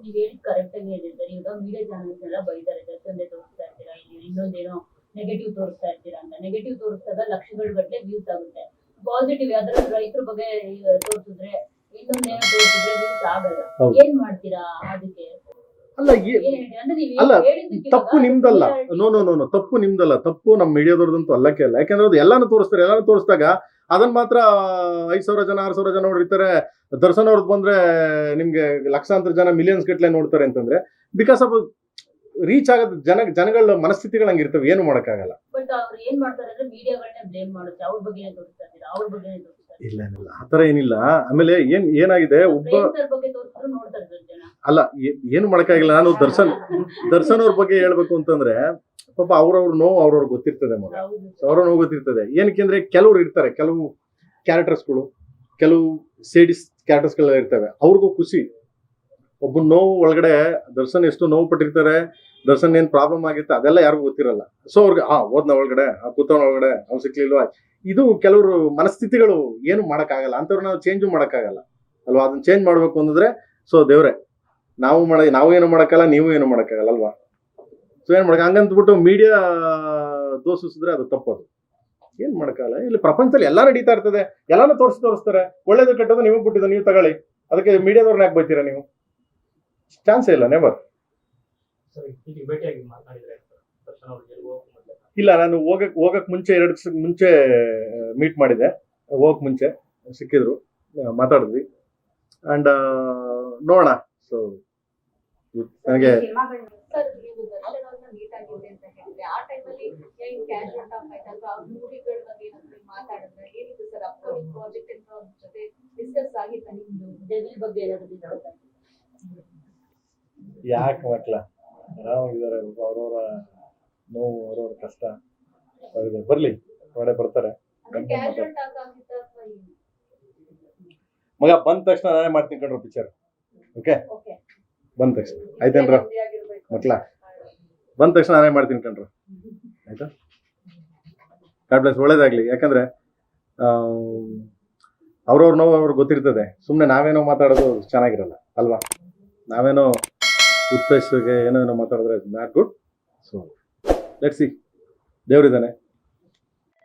ನೀವ್ ಹೇಳಿದ್ ಕರೆಕ್ಟ್ ಆಗಿ ಹೇಳಿದ್ರೆ ಈಗ ಮೀಡಿಯಾ ಚಾನೆಲ್ಸ್ ಎಲ್ಲ ಬೈತಾರೆ ದರ್ಶನ್ದೇ ತೋರಿಸ್ತಾ ಇರ್ತೀರಾ, ಇಲ್ಲಿ ಇನ್ನೊಂದೇನೋ ನೆಗೆಟಿವ್ ತೋರಿಸ್ತಾ ಇರ್ತೀರಾ ಅಂತ. ನೆಗೆಟಿವ್ ತೋರಿಸಿದಾಗ ಲಕ್ಷಗಳ ಗಟ್ಟಲೆ ವ್ಯೂಸ್ ಆಗುತ್ತೆ. ಪಾಸಿಟಿವ್ ಯಾವ್ದಾದ್ರು ರೈತರ ಬಗ್ಗೆ ತೋರಿಸಿದ್ರೆ, ಇನ್ನೊಂದೇನೋ ತೋರಿಸಿದ್ರೆ ವ್ಯೂಸ್ ಆಗಲ್ಲ. ಹೌದು. ಏನ್ ಮಾಡ್ತೀರಾ ಅದಕ್ಕೆ? ಅಲ್ಲ ಏನ್ ಹೇಳಿ ಅಂದ್ರೆ ನೀವ್ ಅಲ್ಲ, ಹೇಳಿದ್ದಕ್ಕೆ ತಪ್ಪು ನಿಮ್ದಲ್ಲ. ನೋ ತಪ್ಪು ನಿಮ್ದಲ್ಲ, ತಪ್ಪು ನಮ್ಮ ಮೀಡಿಯಾದವ್ರದಂತೂ ಅಲ್ಲಕ್ಕೆ ಅಲ್ಲ. ಯಾಕಂದ್ರೆ ಅದು ಎಲ್ಲಾನು ತೋರಿಸ್ತಾರೆ. ಎಲ್ಲಾನು ತೋರಿಸಿದಾಗ ಅದನ್ನ ಮಾತ್ರ 5,000 ಜನ 6,000 ಜನ ನೋಡಿರ್ತಾರೆ. ದರ್ಶನ್ ಅವ್ರದ್ದು ಬಂದ್ರೆ ನಿಮ್ಗೆ ಲಕ್ಷಾಂತರ ಜನ ಮಿಲಿಯನ್ಸ್ ಗಟ್ಟಲೆ ನೋಡ್ತಾರೆ ಅಂತಂದ್ರೆ ಬಿಕಾಸ್ ಆಫ್ ರೀಚ್ ಆಗೋದು ಜನಗಳ ಮನಸ್ಥಿತಿಗಳು ಹಂಗಿರ್ತವೆ, ಏನು ಮಾಡೋಕ್ಕಾಗಲ್ಲ. ಬಟ್ ಅವ್ರು ಏನ್ ಮಾಡ್ತಾರೆ ಅಂದ್ರೆ ಮೀಡಿಯಾಗಳನ್ನ ಬ್ಲೇಮ್ ಮಾಡುತ್ತೆ, ಅವ್ರ ಬಗ್ಗೆ ತೋರಿಸ್ತಾ ಇದ್ದೀರಾ, ಅವ್ರ ಬಗ್ಗೆ ತೋರಿಸ್ತಾ ಇಲ್ಲ ಆತರ ಏನಿಲ್ಲ. ಆಮೇಲೆ ಏನಾಗಿದೆ, ಒಬ್ಬ ಬಗ್ಗೆ ತೋರಿಸಿದ್ರು ನೋಡ್ತಾರೆ ಜನ. ಅಲ್ಲ, ಏನು ಮಾಡಕ್ಕಾಗಿಲ್ಲ. ನಾನು ದರ್ಶನ್ ಅವ್ರ ಬಗ್ಗೆ ಹೇಳ್ಬೇಕು ಅಂತಂದ್ರೆ ಪಾಪ ಅವ್ರವ್ರ ನೋವು ಅವ್ರವ್ರಿಗೆ ಗೊತ್ತಿರ್ತದೆ ಮಗ, ಅವ್ರ ನೋವು ಗೊತ್ತಿರ್ತದೆ. ಏನಕ್ಕೆ ಅಂದ್ರೆ ಕೆಲವ್ರು ಇರ್ತಾರೆ, ಕೆಲವು ಕ್ಯಾರೆಕ್ಟರ್ಸ್ಗಳು, ಕೆಲವು ಸೇಡಿಸ್ ಕ್ಯಾರೆಕ್ಟರ್ಸ್ಗಳೆಲ್ಲ ಇರ್ತವೆ. ಅವ್ರಿಗೂ ಖುಷಿ. ಒಬ್ಬ ನೋವು ಒಳಗಡೆ ದರ್ಶನ್ ಎಷ್ಟು ನೋವು ಪಟ್ಟಿರ್ತಾರೆ, ದರ್ಶನ್ ಏನ್ ಪ್ರಾಬ್ಲಮ್ ಆಗಿರುತ್ತೆ ಅದೆಲ್ಲ ಯಾರಿಗೂ ಗೊತ್ತಿರಲ್ಲ. ಸೊ ಅವ್ರಿಗೆ ಓದ್ನ ಒಳಗಡೆ, ಕೂತವನ ಒಳಗಡೆ ಅವ್ನು ಸಿಕ್ಲಿಲ್ವಾ, ಇದು ಕೆಲವರು ಮನಸ್ಥಿತಿಗಳು. ಏನು ಮಾಡಕ್ಕಾಗಲ್ಲ ಅಂತವ್ರು, ನಾವು ಚೇಂಜು ಮಾಡಕ್ಕಾಗಲ್ಲ ಅಲ್ವಾ. ಅದನ್ನ ಚೇಂಜ್ ಮಾಡ್ಬೇಕು ಅಂತಂದ್ರೆ ಸೊ ದೇವ್ರೆ, ನಾವು ಏನು ಮಾಡಕ್ಕಲ್ಲ, ನೀವು ಏನು ಮಾಡಕ್ಕಾಗಲ್ಲ ಅಲ್ವಾ. ಸೊ ಏನ್ ಮಾಡಕ್ ಹಂಗಂತ್ಬಿಟ್ಟು ಮೀಡಿಯಾ ದೋಷಿಸಿದ್ರೆ ಅದು ತಪ್ಪದು. ಏನ್ ಮಾಡಕ್ಕಾಗಲ್ಲ. ಇಲ್ಲಿ ಪ್ರಪಂಚದಲ್ಲಿ ಎಲ್ಲ ನಡೀತಾ ಇರ್ತದೆ, ಎಲ್ಲಾನು ತೋರಿಸ್ತಾರೆ. ಒಳ್ಳೇದು ಕೆಟ್ಟದ್ದು ನಿಮಗೆ ಬಿಟ್ಟಿದ್ದು, ನೀವು ತಗೊಳ್ಳಿ. ಅದಕ್ಕೆ ಮೀಡಿಯಾದವ್ರನ್ನ ಯಾಕೆ ಬೈತೀರಾ ನೀವು? ಚಾನ್ಸೇ ಇಲ್ಲ, ನೆವರ್. ಇಲ್ಲ, ನಾನು ಹೋಗಕ್ ಮುಂಚೆ 2 ದಿವಸ ಮುಂಚೆ ಮೀಟ್ ಮಾಡಿದೆ. ಹೋಗಕ್ ಮುಂಚೆ ಸಿಕ್ಕಿದ್ರು, ಮಾತಾಡಿದ್ವಿ. ಅಂಡ್ ನೋಡೋಣ. ಸೊ ನನಗೆ ಸರ್, ನೀವು ದರ್ಶನ್ ಅವ್ರನ್ನ ಮೀಟ್ ಆಗಿದ್ದೆ ಅಂತ ಹೇಳಿದ್ರೆ, ಆ ಟೈಮಲ್ಲಿ ಏನ್ ಕ್ಯಾಶುವಲ್ ಟಾಕ್ ಆಯ್ತಾ ಅಥವಾ ಅವ್ರ ಮೂವಿಗಳ ಬಗ್ಗೆ ಏನಾದ್ರು ಮಾತಾಡಿದ್ರೆ ಏನಿತ್ತು ಸರ್? ಅಪ್ಕಮಿಂಗ್ ಪ್ರಾಜೆಕ್ಟ್ ಅಂತ ಅವ್ರ ಜೊತೆ ಡಿಸ್ಕಸ್ ಆಗಿತ್ತ ನಿಮ್ದು? ಡೆವಿಲ್ ಬಗ್ಗೆ ಏನಾದ್ರು ಡಿಸ್ಕಸ್ ಆಗಿತ್ತು? ಯಾಕೆ ಮಕ್ಳ ಆರಾಮಾಗಿದ್ದಾರೆ. ಅವ್ರವ್ರ ನೋವು, ಅವ್ರವ್ರ ಕಷ್ಟ ಬರ್ಲಿ, ಹೊರಗಡೆ ಬರ್ತಾರೆ. ಕ್ಯಾಶುವಲ್ ಟಾಕ್ ಆಗಿತ್ತಾ ಅಥವಾ ಏನು? ಮಗ ಬಂದ ತಕ್ಷಣ ನಾನೇ ಮಾಡ್ತೀನಿ ಕಣ್ರು ಪಿಕ್ಚರ್. ಓಕೆ, ಓಕೆ, ಬಂದ ತಕ್ಷಣ ಆಯ್ತೇನ್ರ ಮಕ್ಳ? ಬಂದ ತಕ್ಷಣ ನಾನೇ ಮಾಡ್ತೀನಿ ಕಣ್ರು, ಆಯ್ತಾ? ಗಾಡ್ ಬ್ಲೆಸ್, ಒಳ್ಳೇದಾಗ್ಲಿ. ಯಾಕಂದ್ರೆ ಅವ್ರವ್ರ ನೋವು ಅವ್ರಿಗೆ ಗೊತ್ತಿರ್ತದೆ. ಸುಮ್ಮನೆ ನಾವೇನೋ ಮಾತಾಡೋದು ಚೆನ್ನಾಗಿರಲ್ಲ ಅಲ್ವಾ. ನಾವೇನೋ ಉತ್ತೇಜಕ್ಕೆ ಏನೋ ಮಾತಾಡಿದ್ರೆ not good. So let's see, ದೇವರಿದ್ದಾನೆ.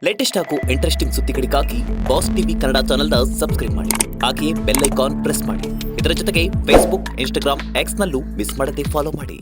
ಲೇಟೆಸ್ಟ್ ಹಾಗೂ ಇಂಟ್ರೆಸ್ಟಿಂಗ್ ಸುದ್ದಿಗಳಿಗಾಗಿ ಬಾಸ್ ಟಿವಿ ಕನ್ನಡ ಚಾನೆಲ್ನ ಸಬ್ಸ್ಕ್ರೈಬ್ ಮಾಡಿ. ಹಾಗೆಯೇ ಬೆಲ್ ಐಕಾನ್ ಪ್ರೆಸ್ ಮಾಡಿ. ಇದರ ಜೊತೆಗೆ ಫೇಸ್ಬುಕ್, ಇನ್ಸ್ಟಾಗ್ರಾಮ್, ಎಕ್ಸ್ನಲ್ಲೂ ಮಿಸ್ ಮಾಡದೆ ಫಾಲೋ ಮಾಡಿ.